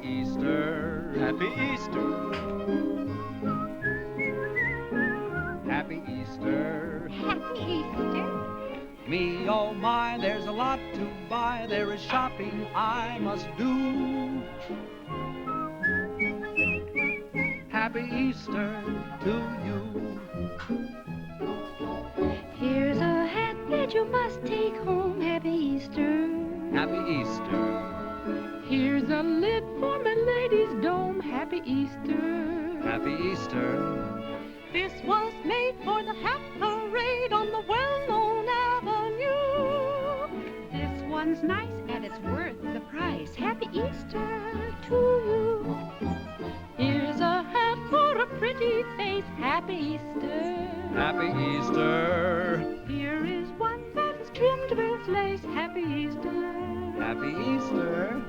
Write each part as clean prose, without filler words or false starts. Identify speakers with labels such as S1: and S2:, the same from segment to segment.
S1: Easter. Happy Easter. Happy Easter.
S2: Happy Easter.
S1: Me, oh my, there's a lot to buy. There is shopping I must do. Happy Easter to you.
S2: Here's a hat that you must take home. Happy Easter.
S1: Happy Easter.
S2: Here's a lid for my lady's dome. Happy Easter.
S1: Happy Easter.
S2: This was made for the hat parade on the well-known avenue. This one's nice and it's worth the price. Happy Easter to you. Here's a hat for a pretty face. Happy Easter.
S1: Happy Easter.
S2: Here is one that's trimmed with lace. Happy Easter.
S1: Happy Easter.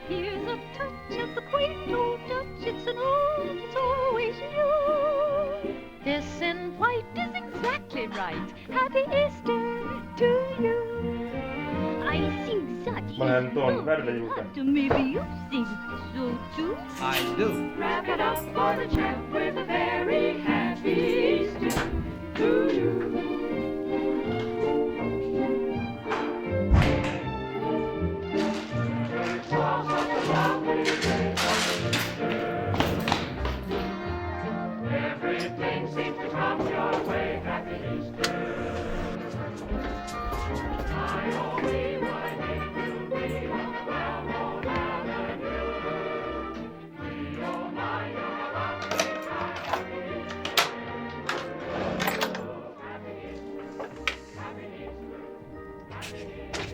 S2: Here's a touch of the quaint old Dutch. It's an old, it's always new. This in white is exactly right. Happy Easter to you. I sing such
S3: Mä lähden tuon värven juurta.
S2: Maybe you sing so too.
S1: I do.
S2: Wrap it up for the chap with a very happy Easter to you.
S4: Everything seems to come your way. Happy Easter. I only want to be on the well-known avenue. Me, oh my, you're a lovely guy. Happy Easter. Happy Easter. Happy Easter. Happy Easter.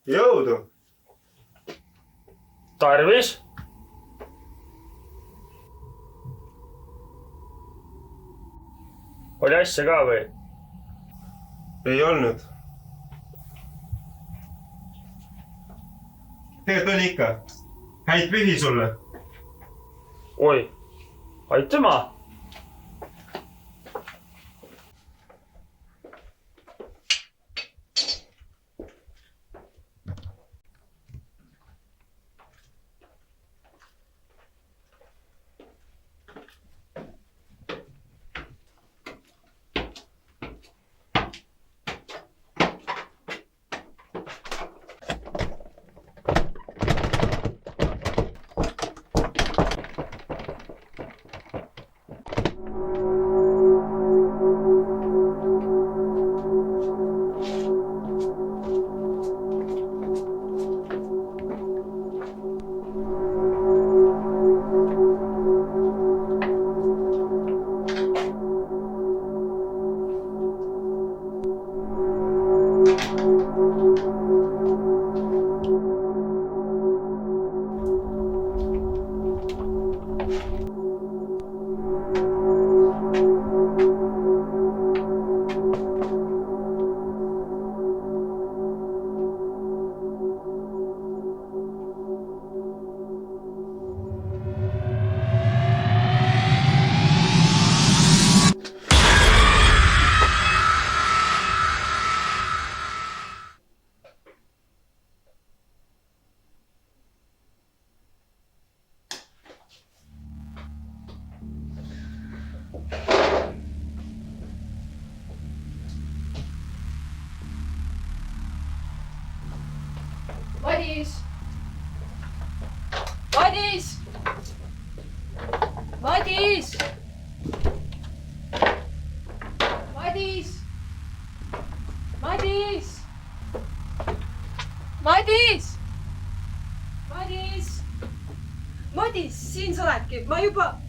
S3: Jõudu!
S5: Tarvis? Oli asja ka või?
S3: Ei olnud. Tegelikult oli ikka. Häid pühi sulle.
S5: Oi, aitüma!
S6: Madis! Madis! Madis! Madis! Madis! Madis! Madis! Madis, siin sa oledki, ma juba